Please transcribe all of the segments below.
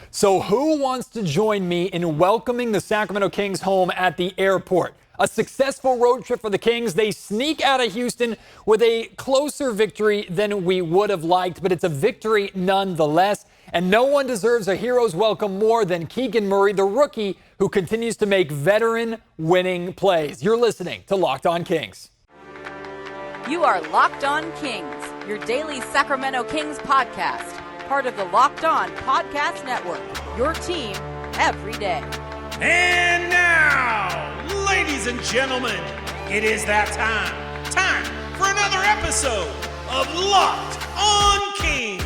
So who wants to join me in welcoming the Sacramento Kings home at the airport? A successful road trip for the Kings. They sneak out of Houston with a closer victory than we would have liked, but it's a victory nonetheless. And no one deserves a hero's welcome more than Keegan Murray, the rookie who continues to make veteran-winning plays. You're listening to Locked On Kings. You are Locked On Kings, your daily Sacramento Kings podcast, part of the Locked On Podcast Network, your team every day. And now, ladies and gentlemen, it is that time for another episode of Locked On Kings.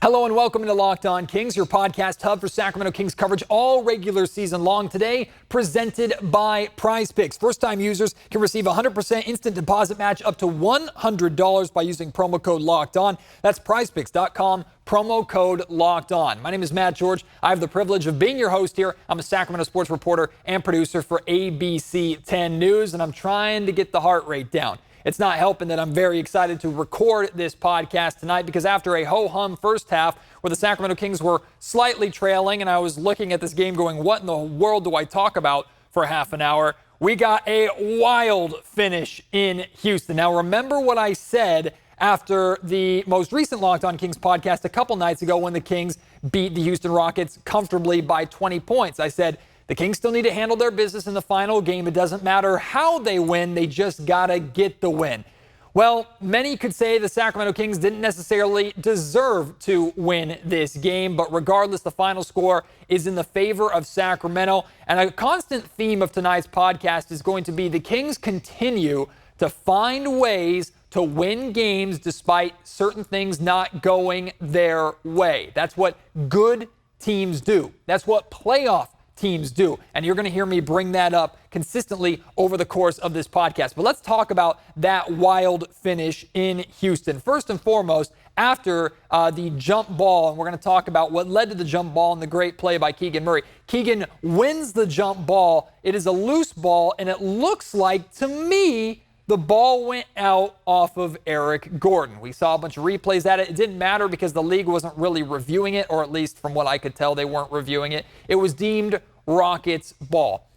Hello and welcome to Locked On Kings, your podcast hub for Sacramento Kings coverage all regular season long. Today, presented by PrizePicks. First-time users can receive a 100% instant deposit match up to $100 by using promo code Locked On. That's PrizePicks.com, promo code Locked On. My name is Matt George. I have the privilege of being your host here. I'm a Sacramento sports reporter and producer for ABC 10 News, and I'm trying to get the heart rate down. It's not helping that I'm very excited to record this podcast tonight because after a ho-hum first half where the Sacramento Kings were slightly trailing and I was looking at this game going, what in the world do I talk about for half an hour? We got a wild finish in Houston. Now, remember what I said after the most recent Locked On Kings podcast a couple nights ago when the Kings beat the Houston Rockets comfortably by 20 points. I said, the Kings still need to handle their business in the final game. It doesn't matter how they win. They just got to get the win. Well, many could say the Sacramento Kings didn't necessarily deserve to win this game, but regardless, the final score is in the favor of Sacramento. And a constant theme of tonight's podcast is going to be the Kings continue to find ways to win games despite certain things not going their way. That's what good teams do. That's what playoff teams do. And you're going to hear me bring that up consistently over the course of this podcast. But let's talk about that wild finish in Houston. First and foremost, after the jump ball, and we're going to talk about what led to the jump ball and the great play by Keegan Murray. Keegan wins the jump ball. It is a loose ball, and it looks like, to me, the ball went out off of Eric Gordon. We saw a bunch of replays at it. It didn't matter because the league wasn't really reviewing it, or at least from what I could tell, they weren't reviewing it. It was deemed Rockets ball.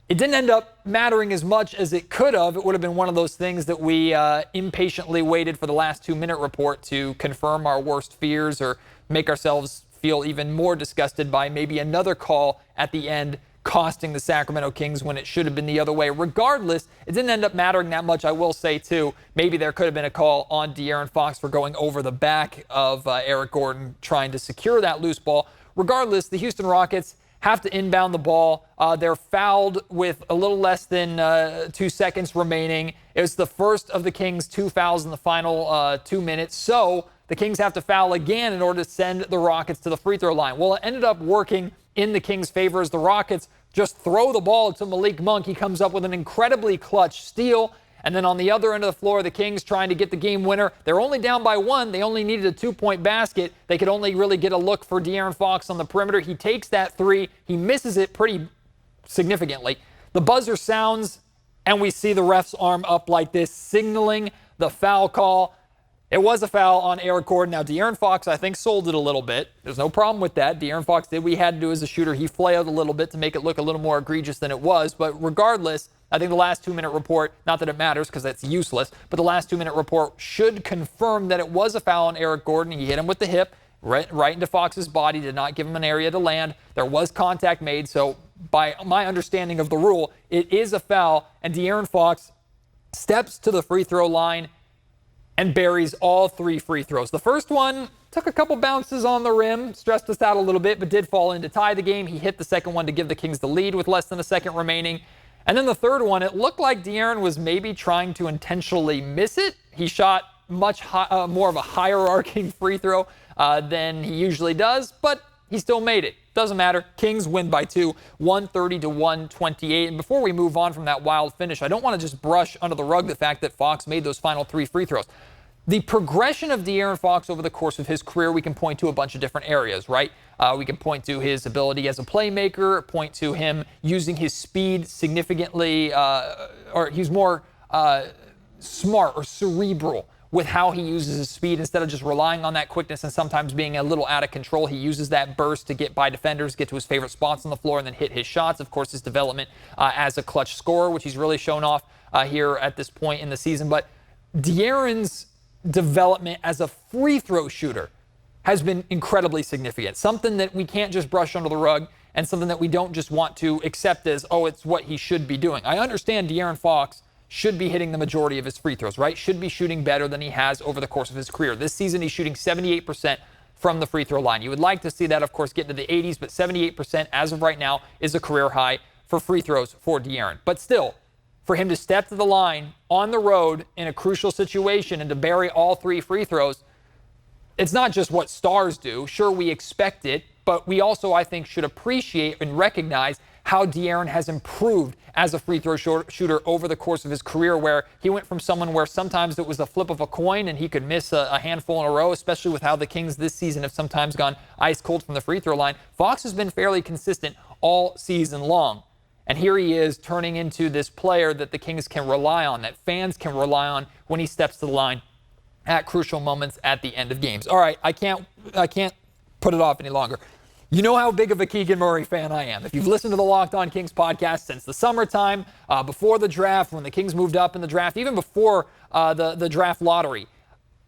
It didn't end up mattering as much as it could have. It would have been one of those things that we impatiently waited for the last 2-minute report to confirm our worst fears or make ourselves feel even more disgusted by maybe another call at the end costing the Sacramento Kings when it should have been the other way. Regardless, it didn't end up mattering that much. I will say, too, maybe there could have been a call on De'Aaron Fox for going over the back of Eric Gordon trying to secure that loose ball. Regardless, the Houston Rockets have to inbound the ball. They're fouled with a little less than 2 seconds remaining. It was the first of the Kings' 2 fouls in the final 2 minutes. So the Kings have to foul again in order to send the Rockets to the free throw line. Well, it ended up working in the Kings' favor as the Rockets just throw the ball to Malik Monk. He comes up with an incredibly clutch steal. And then on the other end of the floor, the Kings trying to get the game winner. They're only down by 1. They only needed a 2-point basket. They could only really get a look for De'Aaron Fox on the perimeter. He takes that three. He misses it pretty significantly. The buzzer sounds, and we see the ref's arm up like this, signaling the foul call. It was a foul on Eric Gordon. Now, De'Aaron Fox, I think, sold it a little bit. There's no problem with that. De'Aaron Fox did what he had to do as a shooter. He flailed a little bit to make it look a little more egregious than it was. But regardless, I think the last 2-minute report, not that it matters because that's useless, but the last 2-minute report should confirm that it was a foul on Eric Gordon. He hit him with the hip right into Fox's body, did not give him an area to land. There was contact made. So by my understanding of the rule, it is a foul. And De'Aaron Fox steps to the free throw line and buries all 3 free throws. The first one took a couple bounces on the rim, stressed us out a little bit, but did fall in to tie the game. He hit the second one to give the Kings the lead with less than a second remaining. And then the third one, it looked like De'Aaron was maybe trying to intentionally miss it. He shot much more of a higher-arcing free throw than he usually does, but he still made it. Doesn't matter. Kings win by 2, 130-128. And before we move on from that wild finish, I don't want to just brush under the rug the fact that Fox made those final 3 free throws. The progression of De'Aaron Fox over the course of his career, we can point to a bunch of different areas, right? We can point to his ability as a playmaker, point to him using his speed significantly, or he's more smart or cerebral with how he uses his speed. Instead of just relying on that quickness and sometimes being a little out of control, he uses that burst to get by defenders, get to his favorite spots on the floor, and then hit his shots. Of course, his development as a clutch scorer, which he's really shown off here at this point in the season. But De'Aaron's development as a free throw shooter has been incredibly significant. Something that we can't just brush under the rug, and something that we don't just want to accept as, oh, it's what he should be doing. I understand De'Aaron Fox should be hitting the majority of his free throws, right? Should be shooting better than he has over the course of his career. This season, he's shooting 78% from the free throw line. You would like to see that, of course, get into the 80s, but 78% as of right now is a career high for free throws for De'Aaron. But still, for him to step to the line on the road in a crucial situation and to bury all 3 free throws, it's not just what stars do. Sure, we expect it, but we also, I think, should appreciate and recognize how De'Aaron has improved as a free throw shooter over the course of his career, where he went from someone where sometimes it was a flip of a coin and he could miss a handful in a row, especially with how the Kings this season have sometimes gone ice cold from the free throw line. Fox has been fairly consistent all season long. And here he is turning into this player that the Kings can rely on, that fans can rely on when he steps to the line at crucial moments at the end of games. All right, I can't put it off any longer. You know how big of a Keegan Murray fan I am. If you've listened to the Locked On Kings podcast since the summertime, before the draft, when the Kings moved up in the draft, even before the draft lottery,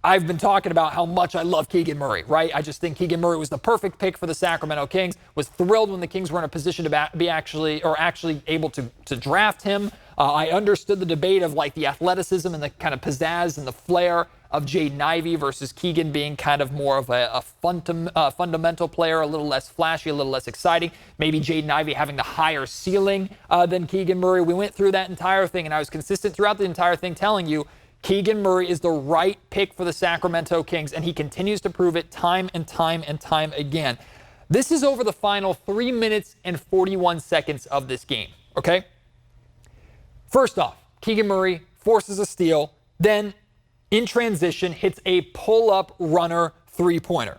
I've been talking about how much I love Keegan Murray, right? I just think Keegan Murray was the perfect pick for the Sacramento Kings. Was thrilled when the Kings were in a position to be actually able to draft him. I understood the debate of like the athleticism and the kind of pizzazz and the flair of Jaden Ivey versus Keegan being kind of more of a fundamental player, a little less flashy, a little less exciting. Maybe Jaden Ivey having the higher ceiling than Keegan Murray. We went through that entire thing, and I was consistent throughout the entire thing telling you Keegan Murray is the right pick for the Sacramento Kings, and he continues to prove it time and time and time again. This is over the final 3 minutes and 41 seconds of this game, okay? First off, Keegan Murray forces a steal, then in transition hits a pull-up runner three-pointer.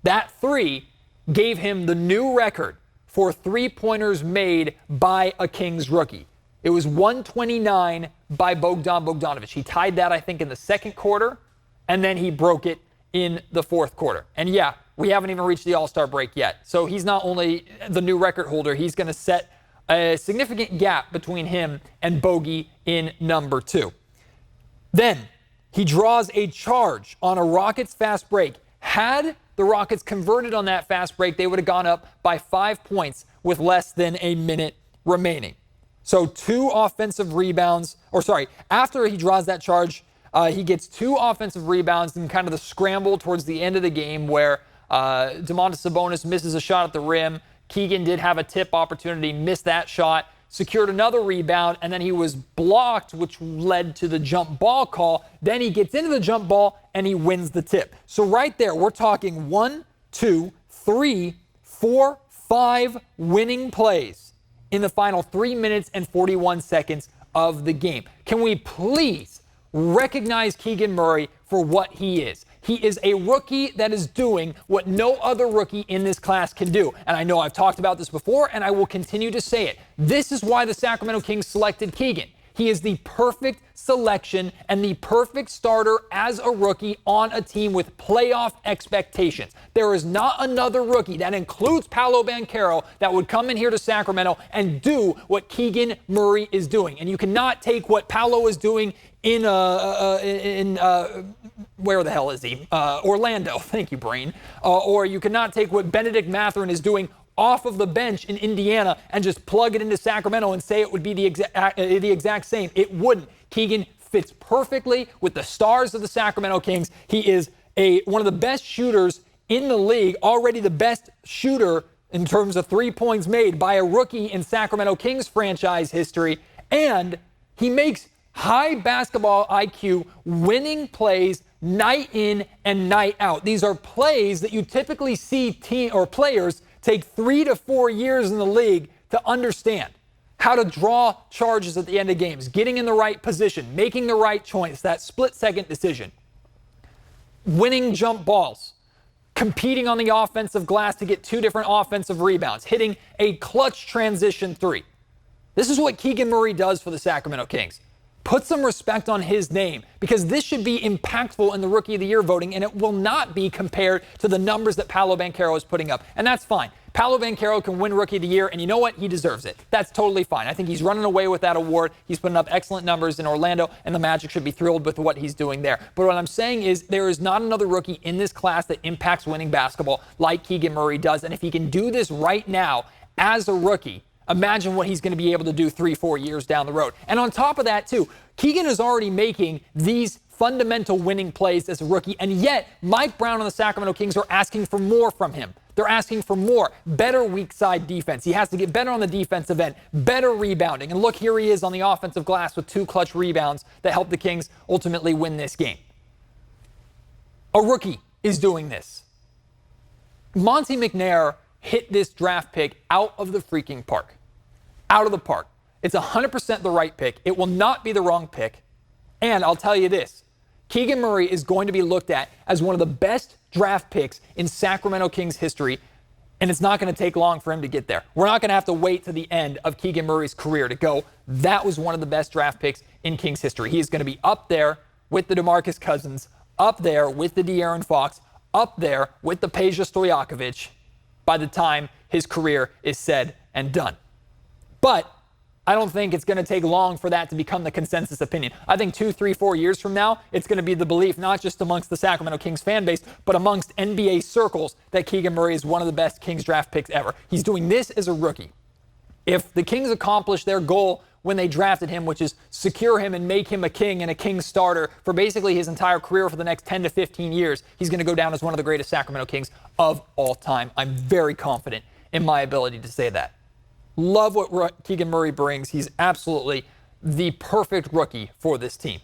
That 3 gave him the new record for three-pointers made by a Kings rookie. It was 129 by Bogdan Bogdanovic. He tied that, I think, in the second quarter, and then he broke it in the fourth quarter. And yeah, we haven't even reached the All-Star break yet. So he's not only the new record holder, he's going to set a significant gap between him and Bogey in number 2. Then he draws a charge on a Rockets fast break. Had the Rockets converted on that fast break, they would have gone up by 5 points with less than a minute remaining. So 2 offensive rebounds, after he draws that charge, he gets 2 offensive rebounds in kind of the scramble towards the end of the game where Domantas Sabonis misses a shot at the rim. Keegan did have a tip opportunity, missed that shot, secured another rebound, and then he was blocked, which led to the jump ball call. Then he gets into the jump ball, and he wins the tip. So right there, we're talking 1, 2, 3, 4, 5 winning plays in the final 3 minutes and 41 seconds of the game. Can we please recognize Keegan Murray for what he is? He is a rookie that is doing what no other rookie in this class can do. And I know I've talked about this before, and I will continue to say it. This is why the Sacramento Kings selected Keegan. He is the perfect selection and the perfect starter as a rookie on a team with playoff expectations. There is not another rookie, that includes Paolo Banchero, that would come in here to Sacramento and do what Keegan Murray is doing. And you cannot take what Paolo is doing in where the hell is he? Orlando. Thank you, Brain. Or you cannot take what Benedict Mathurin is doing off of the bench in Indiana and just plug it into Sacramento and say it would be the exact same. It wouldn't. Keegan fits perfectly with the stars of the Sacramento Kings. He is one of the best shooters in the league, already the best shooter in terms of 3 points made by a rookie in Sacramento Kings franchise history, and he makes high basketball IQ winning plays night in and night out. These are plays that you typically see players take 3 to 4 years in the league to understand. How to draw charges at the end of games, getting in the right position, making the right choice, that split-second decision, winning jump balls, competing on the offensive glass to get 2 different offensive rebounds, hitting a clutch transition 3. This is what Keegan Murray does for the Sacramento Kings. Put some respect on his name, because this should be impactful in the Rookie of the Year voting, and it will not be compared to the numbers that Paolo Banchero is putting up. And that's fine. Paolo Banchero can win Rookie of the Year, and you know what? He deserves it. That's totally fine. I think he's running away with that award. He's putting up excellent numbers in Orlando, and the Magic should be thrilled with what he's doing there. But what I'm saying is there is not another rookie in this class that impacts winning basketball like Keegan Murray does. And if he can do this right now as a rookie, imagine what he's going to be able to do 3-4 years down the road. And on top of that, too, Keegan is already making these fundamental winning plays as a rookie, and yet Mike Brown and the Sacramento Kings are asking for more from him. They're asking for more, better weak side defense. He has to get better on the defensive end, better rebounding. And look, here he is on the offensive glass with 2 clutch rebounds that helped the Kings ultimately win this game. A rookie is doing this. Monty McNair hit this draft pick out of the freaking park. Out of the park. It's 100% the right pick. It will not be the wrong pick. And I'll tell you this, Keegan Murray is going to be looked at as one of the best draft picks in Sacramento Kings history, and it's not going to take long for him to get there. We're not going to have to wait to the end of Keegan Murray's career to go, that was one of the best draft picks in Kings history. He is going to be up there with the DeMarcus Cousins, up there with the De'Aaron Fox, up there with the Peja Stojakovic by the time his career is said and done. But I don't think it's going to take long for that to become the consensus opinion. I think 2, 3, 4 years from now, it's going to be the belief not just amongst the Sacramento Kings fan base, but amongst NBA circles that Keegan Murray is one of the best Kings draft picks ever. He's doing this as a rookie. If the Kings accomplish their goal when they drafted him, which is secure him and make him a King and a Kings starter for basically his entire career for the next 10 to 15 years, he's going to go down as one of the greatest Sacramento Kings of all time. I'm very confident in my ability to say that. Love what Keegan Murray brings. He's absolutely the perfect rookie for this team.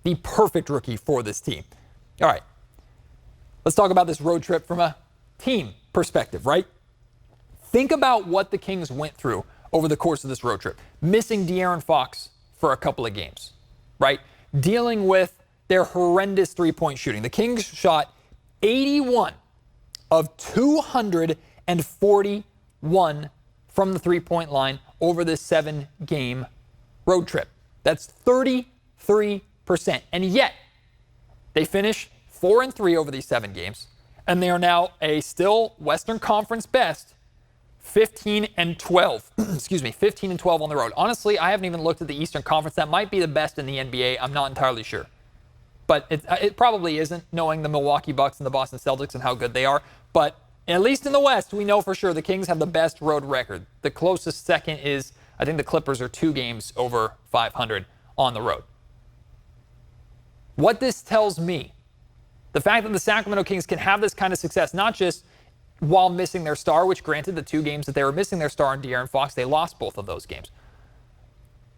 The perfect rookie for this team. All right. Let's talk about this road trip from a team perspective, right? Think about what the Kings went through over the course of this road trip. Missing De'Aaron Fox for a couple of games, right? Dealing with their horrendous three-point shooting. The Kings shot 81 of 241 from the three-point line over this 7-game road trip. That's 33%. And yet, they finish 4-3 over these 7 games, and they are now a still Western Conference best 15-12. 15-12 on the road. Honestly, I haven't even looked at the Eastern Conference. That might be the best in the NBA. I'm not entirely sure. But it probably isn't, knowing the Milwaukee Bucks and the Boston Celtics and how good they are. But at least in the West, we know for sure the Kings have the best road record. The closest second is, I think the Clippers are 2 games over 500 on the road. What this tells me, the fact that the Sacramento Kings can have this kind of success, not just while missing their star, which granted the 2 games that they were missing their star in De'Aaron Fox, they lost both of those games.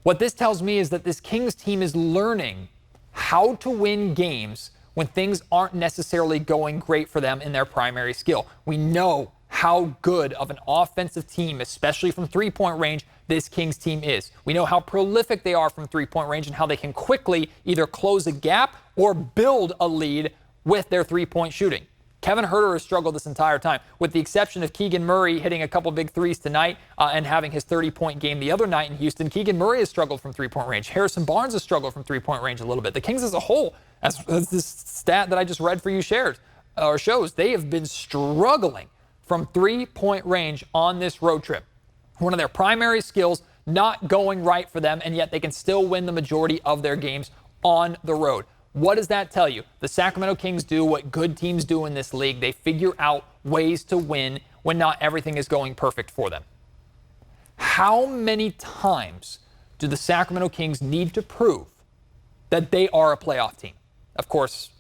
What this tells me is that this Kings team is learning how to win games when things aren't necessarily going great for them in their primary skill. We know how good of an offensive team, especially from three-point range, this Kings team is. We know how prolific they are from three-point range and how they can quickly either close a gap or build a lead with their three-point shooting. Kevin Huerter has struggled this entire time, with the exception of Keegan Murray hitting a couple big threes tonight and having his 30-point game the other night in Houston. Keegan Murray has struggled from three-point range. Harrison Barnes has struggled from three-point range a little bit. The Kings as a whole, as this stat that I just read for you shows, they have been struggling from three-point range on this road trip. One of their primary skills not going right for them, and yet they can still win the majority of their games on the road. What does that tell you? The Sacramento Kings do what good teams do in this league. They figure out ways to win when not everything is going perfect for them. How many times do the Sacramento Kings need to prove that they are a playoff team? Of course,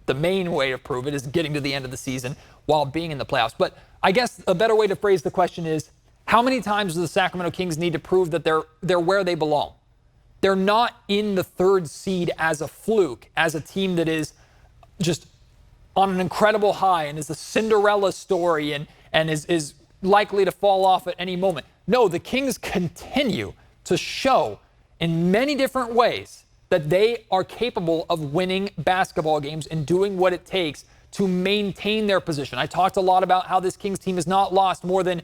the main way to prove it is getting to the end of the season while being in the playoffs. But I guess a better way to phrase the question is, how many times do the Sacramento Kings need to prove that they're where they belong? They're not in the 3rd seed as a fluke, as a team that is just on an incredible high and is a Cinderella story and is likely to fall off at any moment. No, the Kings continue to show in many different ways that they are capable of winning basketball games and doing what it takes to maintain their position. I talked a lot about how this Kings team has not lost more than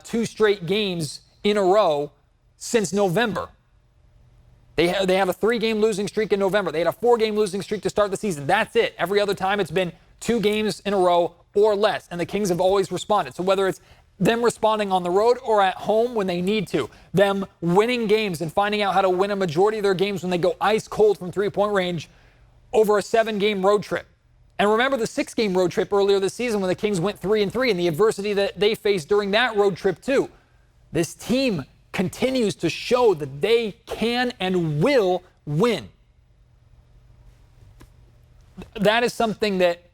2 straight games in a row since November. They have a 3-game losing streak in November. They had a 4-game losing streak to start the season. That's it. Every other time it's been 2 games in a row or less, and the Kings have always responded. So whether it's them responding on the road or at home when they need to, them winning games and finding out how to win a majority of their games when they go ice cold from 3-point range over a 7-game road trip. And remember the 6-game road trip earlier this season when the Kings went 3-3 and the adversity that they faced during that road trip too. This team continues to show that they can and will win. That is something that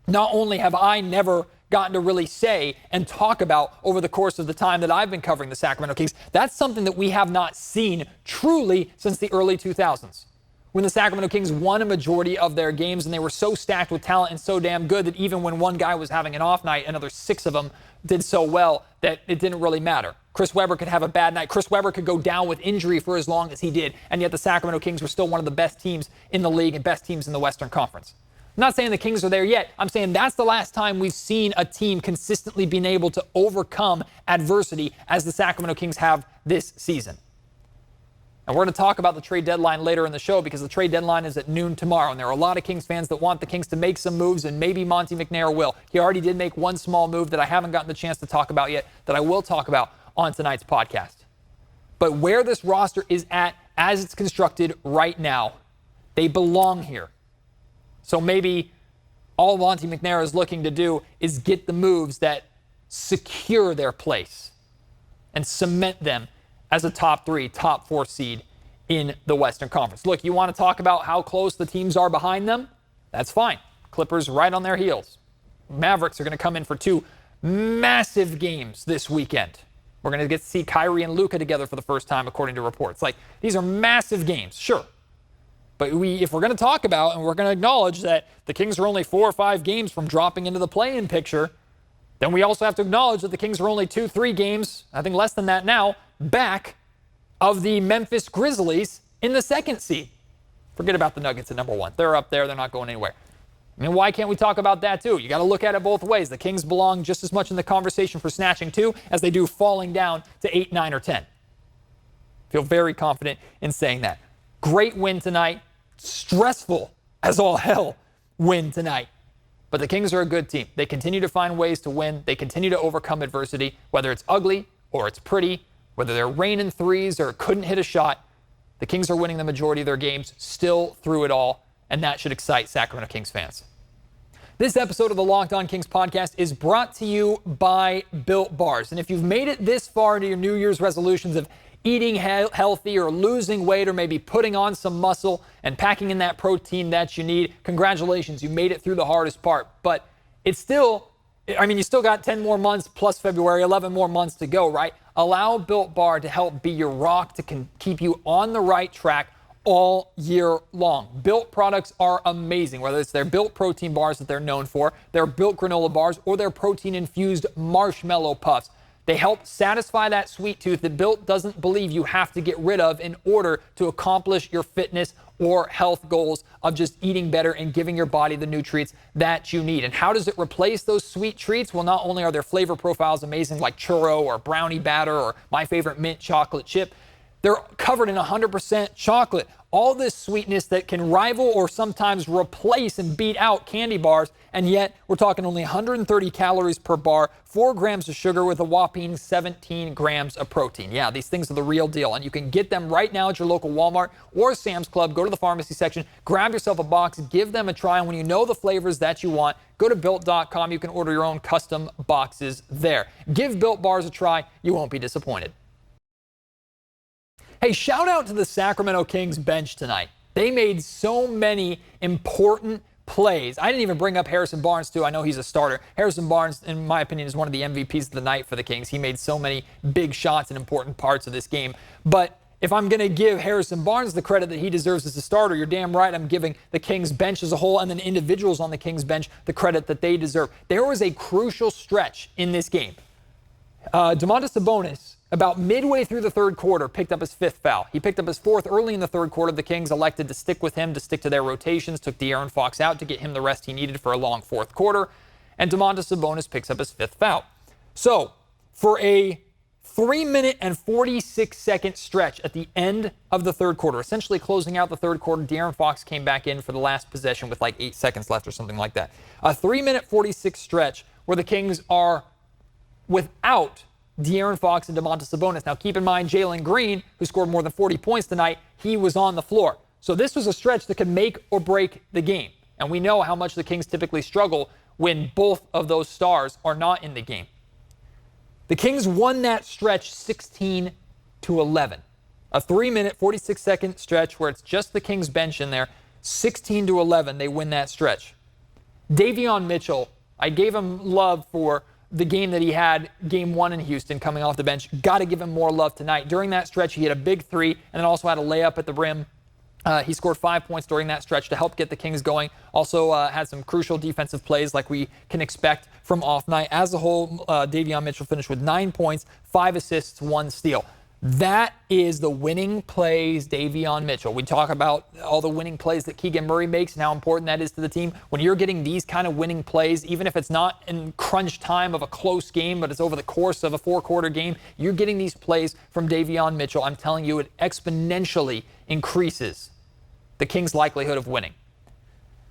not only have I never gotten to really say and talk about over the course of the time that I've been covering the Sacramento Kings, that's something that we have not seen truly since the early 2000s. When the Sacramento Kings won a majority of their games and they were so stacked with talent and so damn good that even when one guy was having an off night, another 6 of them did so well that it didn't really matter. Chris Webber could have a bad night. Chris Webber could go down with injury for as long as he did, and yet the Sacramento Kings were still one of the best teams in the league and best teams in the Western Conference. I'm not saying the Kings are there yet. I'm saying that's the last time we've seen a team consistently being able to overcome adversity as the Sacramento Kings have this season. And we're going to talk about the trade deadline later in the show because the trade deadline is at noon tomorrow. And there are a lot of Kings fans that want the Kings to make some moves, and maybe Monte McNair will. He already did make one small move that I haven't gotten the chance to talk about yet that I will talk about on tonight's podcast. But where this roster is at as it's constructed right now, they belong here. So maybe all Monte McNair is looking to do is get the moves that secure their place and cement them as a top 3, top 4 seed in the Western Conference. Look, you want to talk about how close the teams are behind them? That's fine. Clippers right on their heels. Mavericks are going to come in for 2 massive games this weekend. We're going to get to see Kyrie and Luka together for the first time, according to reports. These are massive games, sure. But if we're going to talk about and we're going to acknowledge that the Kings are only 4 or 5 games from dropping into the play-in picture, then we also have to acknowledge that the Kings are only 2-3 games, I think less than that now, back of the Memphis Grizzlies in the 2nd seed. Forget about the Nuggets at number 1. They're up there. They're not going anywhere. I mean, why can't we talk about that too? You got to look at it both ways. The Kings belong just as much in the conversation for snatching 2 as they do falling down to 8, 9, or 10. Feel very confident in saying that. Great win tonight. Stressful as all hell win tonight. But the Kings are a good team. They continue to find ways to win. They continue to overcome adversity, whether it's ugly or it's pretty, whether they're raining threes or couldn't hit a shot. The Kings are winning the majority of their games still through it all, and that should excite Sacramento Kings fans. This episode of the Locked On Kings podcast is brought to you by Built Bars. And if you've made it this far into your New Year's resolutions of eating healthy or losing weight or maybe putting on some muscle and packing in that protein that you need, congratulations, you made it through the hardest part. But it's still, you still got 10 more months plus February, 11 more months to go, right? Allow Built Bar to help be your rock to keep you on the right track all year long. Built products are amazing, whether it's their Built protein bars that they're known for, their Built granola bars, or their protein-infused marshmallow puffs. They help satisfy that sweet tooth that Built doesn't believe you have to get rid of in order to accomplish your fitness or health goals of just eating better and giving your body the nutrients that you need. And how does it replace those sweet treats? Well, not only are their flavor profiles amazing like churro or brownie batter or my favorite mint chocolate chip, they're covered in 100% chocolate. All this sweetness that can rival or sometimes replace and beat out candy bars, and yet we're talking only 130 calories per bar, 4 grams of sugar with a whopping 17 grams of protein. Yeah, these things are the real deal, and you can get them right now at your local Walmart or Sam's Club. Go to the pharmacy section, grab yourself a box, give them a try, and when you know the flavors that you want, go to Built.com. You can order your own custom boxes there. Give Built Bars a try. You won't be disappointed. Hey, shout out to the Sacramento Kings bench tonight. They made so many important plays. I didn't even bring up Harrison Barnes, too. I know he's a starter. Harrison Barnes, in my opinion, is one of the MVPs of the night for the Kings. He made so many big shots in important parts of this game. But if I'm going to give Harrison Barnes the credit that he deserves as a starter, you're damn right I'm giving the Kings bench as a whole and then individuals on the Kings bench the credit that they deserve. There was a crucial stretch in this game. Domantas Sabonis, about midway through the third quarter, picked up his 5th foul. He picked up his 4th early in the third quarter. The Kings elected to stick with him, to stick to their rotations, took De'Aaron Fox out to get him the rest he needed for a long 4th quarter, and Domantas Sabonis picks up his 5th foul. So, for a 3-minute and 46-second stretch at the end of the third quarter, essentially closing out the third quarter. De'Aaron Fox came back in for the last possession with like 8 seconds left or something like that. A 3-minute 46 stretch where the Kings are without De'Aaron Fox and Domantas Sabonis. Now, keep in mind, Jalen Green, who scored more than 40 points tonight, he was on the floor. So this was a stretch that could make or break the game. And we know how much the Kings typically struggle when both of those stars are not in the game. The Kings won that stretch 16-11. A 3-minute, 46-second stretch where it's just the Kings bench in there. 16-11, they win that stretch. Davion Mitchell, I gave him love for the game that he had, game 1 in Houston, coming off the bench. Got to give him more love tonight. During that stretch, he had a big three and then also had a layup at the rim. He scored 5 points during that stretch to help get the Kings going. Also had some crucial defensive plays like we can expect from off night. As a whole, Davion Mitchell finished with 9 points, 5 assists, 1 steal. That is the winning plays, Davion Mitchell. We talk about all the winning plays that Keegan Murray makes and how important that is to the team. When you're getting these kind of winning plays, even if it's not in crunch time of a close game, but it's over the course of a 4-quarter game, you're getting these plays from Davion Mitchell. I'm telling you, it exponentially increases the Kings' likelihood of winning.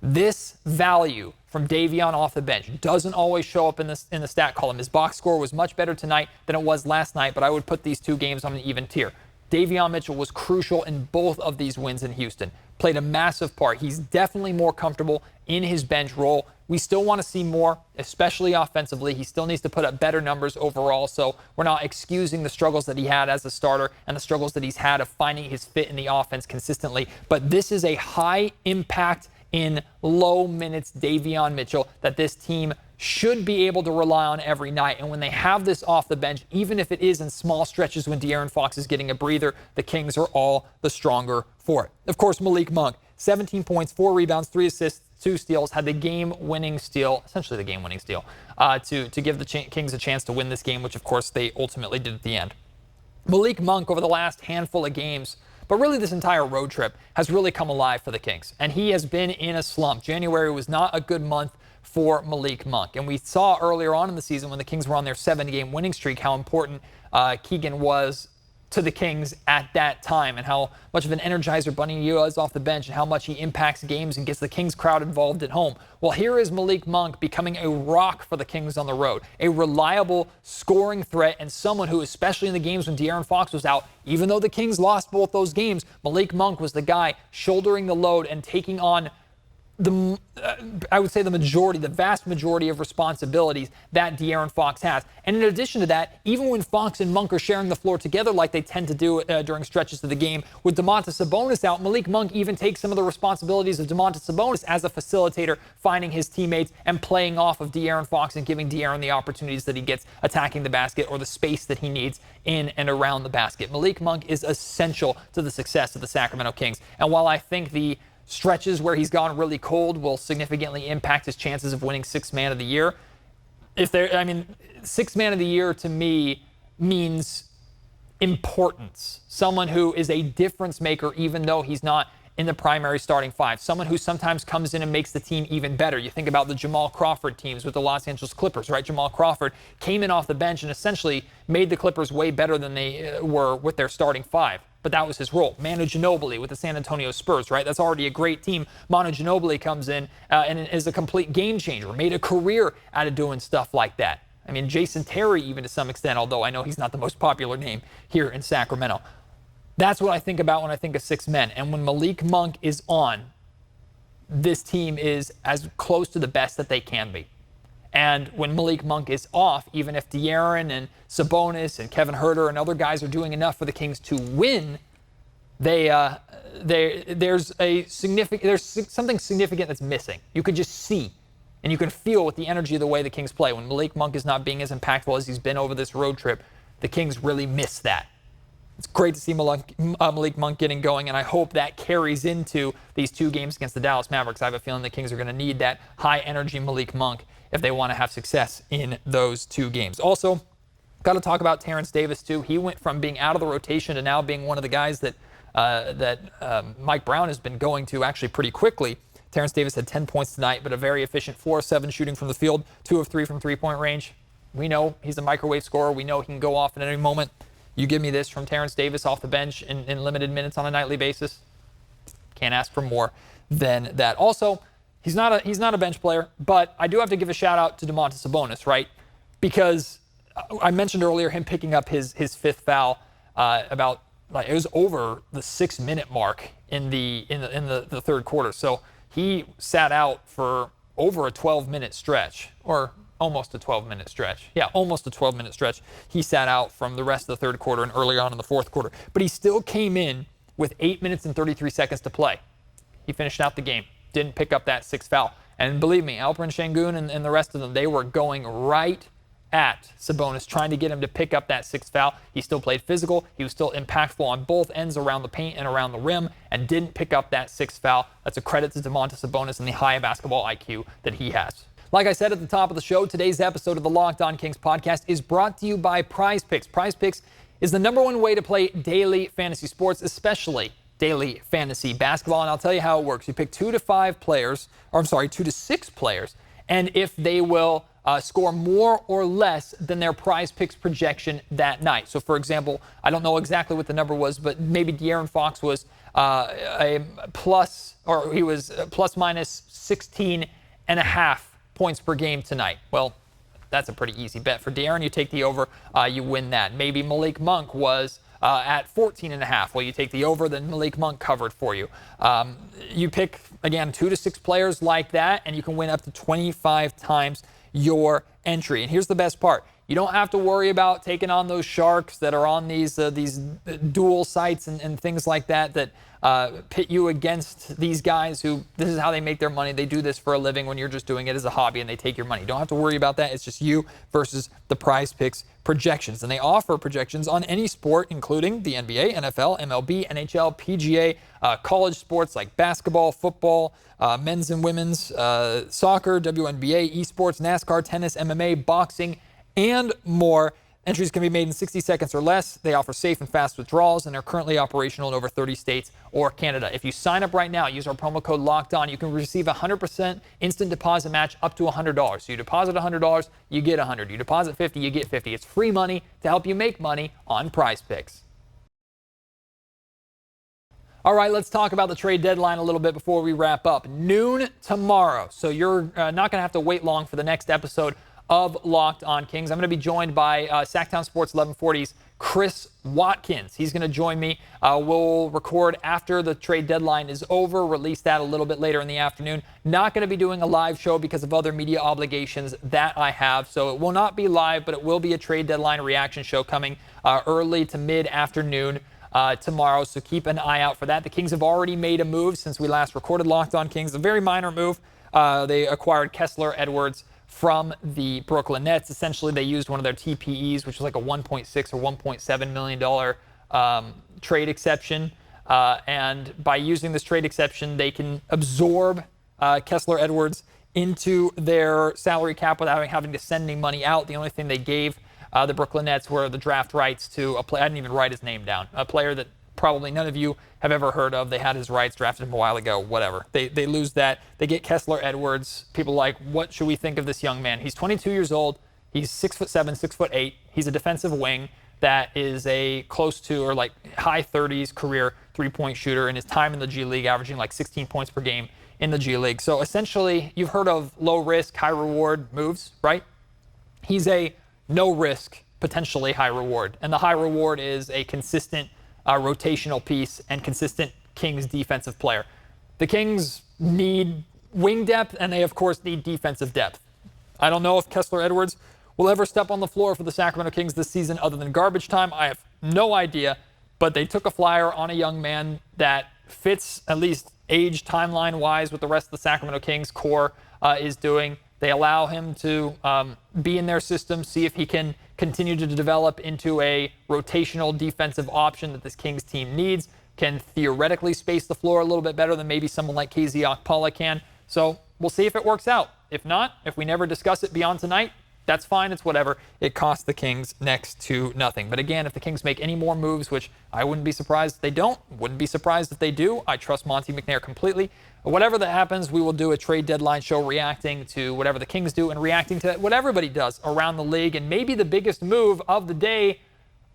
This value from Davion off the bench doesn't always show up in the stat column. His box score was much better tonight than it was last night, but I would put these two games on an even tier. Davion Mitchell was crucial in both of these wins in Houston. Played a massive part. He's definitely more comfortable in his bench role. We still want to see more, especially offensively. He still needs to put up better numbers overall, so we're not excusing the struggles that he had as a starter and the struggles that he's had of finding his fit in the offense consistently. But this is a high impact in low minutes Davion Mitchell that this team should be able to rely on every night. And when they have this off the bench, even if it is in small stretches when De'Aaron Fox is getting a breather, the Kings are all the stronger for it. Of course, Malik Monk, 17 points, 4 rebounds, 3 assists, 2 steals, had the game-winning steal, essentially the game-winning steal, to give the Kings a chance to win this game, which, of course, they ultimately did at the end. Malik Monk, over the last handful of games, but really this entire road trip, has really come alive for the Kings. And he has been in a slump. January was not a good month for Malik Monk. And we saw earlier on in the season when the Kings were on their 7-game winning streak how important Keegan was to the Kings at that time and how much of an energizer bunny he was off the bench and how much he impacts games and gets the Kings crowd involved at home. Well, here is Malik Monk becoming a rock for the Kings on the road, a reliable scoring threat and someone who, especially in the games when De'Aaron Fox was out, even though the Kings lost both those games, Malik Monk was the guy shouldering the load and taking on I would say the vast majority of responsibilities that De'Aaron Fox has. And in addition to that, even when Fox and Monk are sharing the floor together like they tend to do during stretches of the game, with Domantas Sabonis out, Malik Monk even takes some of the responsibilities of Domantas Sabonis as a facilitator, finding his teammates and playing off of De'Aaron Fox and giving De'Aaron the opportunities that he gets attacking the basket or the space that he needs in and around the basket. Malik Monk is essential to the success of the Sacramento Kings. And while I think the stretches where he's gone really cold will significantly impact his chances of winning Sixth Man of the Year. Sixth Man of the Year to me means importance. Someone who is a difference maker even though he's not in the primary starting 5. Someone who sometimes comes in and makes the team even better. You think about the Jamal Crawford teams with the Los Angeles Clippers, right? Jamal Crawford came in off the bench and essentially made the Clippers way better than they were with their starting 5. But that was his role. Manu Ginobili with the San Antonio Spurs, right? That's already a great team. Manu Ginobili comes in and is a complete game changer, made a career out of doing stuff like that. I mean, Jason Terry even to some extent, although I know he's not the most popular name here in Sacramento. That's what I think about when I think of 6 men. And when Malik Monk is on, this team is as close to the best that they can be. And when Malik Monk is off, even if De'Aaron and Sabonis and Kevin Huerter and other guys are doing enough for the Kings to win, there's something significant that's missing. You could just see and you can feel with the energy of the way the Kings play. When Malik Monk is not being as impactful as he's been over this road trip, the Kings really miss that. It's great to see Malik Monk getting going, and I hope that carries into these 2 games against the Dallas Mavericks. I have a feeling the Kings are going to need that high-energy Malik Monk if they want to have success in those 2 games. Also, got to talk about Terrence Davis, too. He went from being out of the rotation to now being one of the guys that Mike Brown has been going to actually pretty quickly. Terrence Davis had 10 points tonight, but a very efficient 4 of 7 shooting from the field, 2 of 3 from three-point range. We know he's a microwave scorer. We know he can go off at any moment. You give me this from Terrence Davis off the bench in limited minutes on a nightly basis. Can't ask for more than that. Also, he's not a bench player, but I do have to give a shout out to Domantas Sabonis, right? Because I mentioned earlier him picking up his fifth foul it was over the 6-minute mark in the third quarter. So he sat out for over a 12-minute stretch, or almost a 12-minute stretch. Yeah, almost a 12-minute stretch. He sat out from the rest of the third quarter and early on in the fourth quarter. But he still came in with 8 minutes and 33 seconds to play. He finished out the game. Didn't pick up that sixth foul. And believe me, Alperen Şengün and the rest of them, they were going right at Sabonis, trying to get him to pick up that sixth foul. He still played physical. He was still impactful on both ends around the paint and around the rim, and didn't pick up that sixth foul. That's a credit to Domantas Sabonis and the high basketball IQ that he has. Like I said at the top of the show, today's episode of the Locked On Kings podcast is brought to you by Prize Picks. Prize Picks is the #1 way to play daily fantasy sports, especially daily fantasy basketball. And I'll tell you how it works. You pick 2 to 6 players, and if they will score more or less than their Prize Picks projection that night. So, for example, I don't know exactly what the number was, but maybe De'Aaron Fox was he was plus minus 16.5 points per game tonight. Well, that's a pretty easy bet for De'Aaron. You take the over, you win that. Maybe Malik Monk was at 14.5. Well, you take the over, then Malik Monk covered for you. You pick, again, 2 to 6 players like that, and you can win up to 25 times your entry. And here's the best part. You don't have to worry about taking on those sharks that are on these dual sites and things like that pit you against these guys who, this is how they make their money. They do this for a living when you're just doing it as a hobby, and they take your money. You don't have to worry about that. It's just you versus the Prize Picks projections. And they offer projections on any sport, including the NBA, NFL, MLB, NHL, PGA, college sports like basketball, football, men's and women's, soccer, WNBA, esports, NASCAR, tennis, MMA, boxing, and more. Entries can be made in 60 seconds or less. They offer safe and fast withdrawals, and are currently operational in over 30 states or Canada. If you sign up right now, use our promo code LOCKEDON, you can receive a 100% instant deposit match up to $100. So you deposit $100, you get $100. You deposit $50, you get $50. It's free money to help you make money on Prize Picks. All right, let's talk about the trade deadline a little bit before we wrap up. Noon tomorrow. So you're not going to have to wait long for the next episode of Locked On Kings. I'm going to be joined by Sacktown Sports 1140's Chris Watkins. He's going to join me. We'll record after the trade deadline is over, release that a little bit later in the afternoon. Not going to be doing a live show because of other media obligations that I have. So it will not be live, but it will be a trade deadline reaction show coming early to mid-afternoon tomorrow. So keep an eye out for that. The Kings have already made a move since we last recorded Locked On Kings. A very minor move. They acquired Kessler Edwards from the Brooklyn Nets. Essentially, they used one of their TPEs, which was like a $1.6 or $1.7 million trade exception. And by using this trade exception, they can absorb Kessler Edwards into their salary cap without having to send any money out. The only thing they gave the Brooklyn Nets were the draft rights to a player. I didn't even write his name down. A player that probably none of you have ever heard of. They had his rights, drafted him a while ago, whatever. They lose that. They get Kessler Edwards. People like, what should we think of this young man? He's 22 years old. He's 6'7", 6'8". He's a defensive wing that is a close to or like high 30s career three-point shooter in his time in the G League, averaging like 16 points per game in the G League. So essentially, you've heard of low risk, high reward moves, right? He's a no risk, potentially high reward. And the high reward is a consistent rotational piece and consistent Kings defensive player. The Kings need wing depth, and they, of course, need defensive depth. I don't know if Kessler Edwards will ever step on the floor for the Sacramento Kings this season other than garbage time. I have no idea, but they took a flyer on a young man that fits, at least age timeline-wise, with the rest of the Sacramento Kings core is doing. They allow him to be in their system, see if he can continue to develop into a rotational defensive option that this Kings team needs, can theoretically space the floor a little bit better than maybe someone like KZ Okpala can. So we'll see if it works out. If not, if we never discuss it beyond tonight, That's fine. It's whatever. It costs the Kings next to nothing. But again, if the Kings make any more moves, which I wouldn't be surprised if they don't, wouldn't be surprised if they do. I trust Monty McNair completely. Whatever that happens, we will do a trade deadline show reacting to whatever the Kings do and reacting to what everybody does around the league. And maybe the biggest move of the day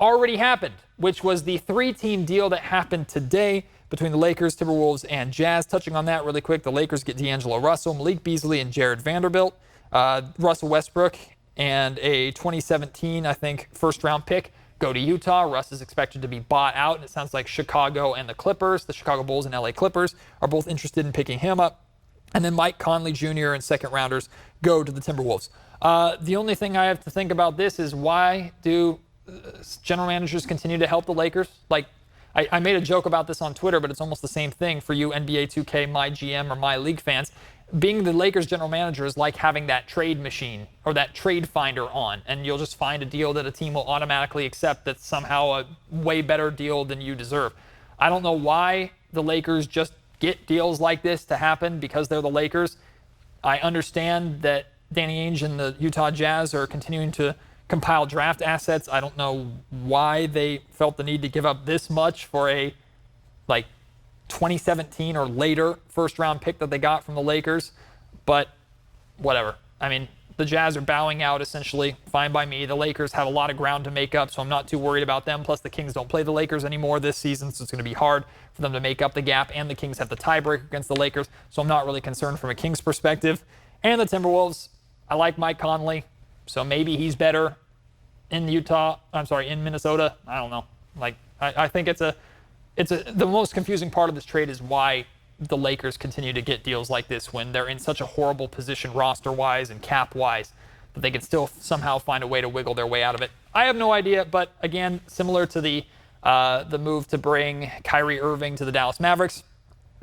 already happened, which was the 3-team deal that happened today between the Lakers, Timberwolves, and Jazz. Touching on that really quick, the Lakers get D'Angelo Russell, Malik Beasley, and Jared Vanderbilt. Russell Westbrook and a 2017, I think, first-round pick go to Utah. Russ is expected to be bought out, and it sounds like Chicago and the Clippers, the Chicago Bulls and LA Clippers, are both interested in picking him up. And then Mike Conley Jr. and second-rounders go to the Timberwolves. The only thing I have to think about this is, why do general managers continue to help the Lakers? Like, I made a joke about this on Twitter, but it's almost the same thing for you NBA 2K, My GM, or My League fans. Being the Lakers general manager is like having that trade machine or that trade finder on, and you'll just find a deal that a team will automatically accept that's somehow a way better deal than you deserve. I don't know why the Lakers just get deals like this to happen, because they're the Lakers. I understand that Danny Ainge and the Utah Jazz are continuing to compile draft assets. I don't know why they felt the need to give up this much for a 2017 or later first-round pick that they got from the Lakers, but whatever. I mean, the Jazz are bowing out essentially. Fine by me. The Lakers have a lot of ground to make up, so I'm not too worried about them. Plus, the Kings don't play the Lakers anymore this season, so it's going to be hard for them to make up the gap, and the Kings have the tiebreaker against the Lakers, so I'm not really concerned from a Kings perspective. And the Timberwolves, I like Mike Conley, so maybe he's better in Minnesota. I don't know. I think the most confusing part of this trade is why the Lakers continue to get deals like this when they're in such a horrible position roster-wise and cap-wise that they can still somehow find a way to wiggle their way out of it. I have no idea, but again, similar to the move to bring Kyrie Irving to the Dallas Mavericks,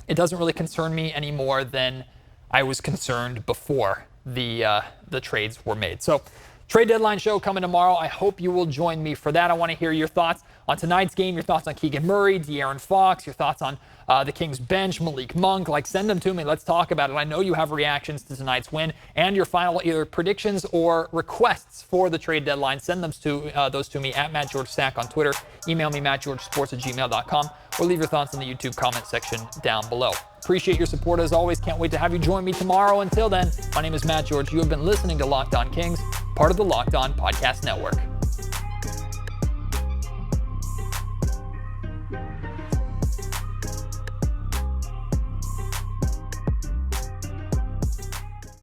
it doesn't really concern me any more than I was concerned before the trades were made. So, trade deadline show coming tomorrow. I hope you will join me for that. I want to hear your thoughts on tonight's game, your thoughts on Keegan Murray, De'Aaron Fox, your thoughts on the Kings bench, Malik Monk. Send them to me. Let's talk about it. I know you have reactions to tonight's win and your final either predictions or requests for the trade deadline. Send them those to me at MattGeorgeSack on Twitter. Email me, mattgeorgesports@gmail.com, or leave your thoughts in the YouTube comment section down below. Appreciate your support as always. Can't wait to have you join me tomorrow. Until then, my name is Matt George. You have been listening to Locked On Kings, part of the Locked On Podcast Network.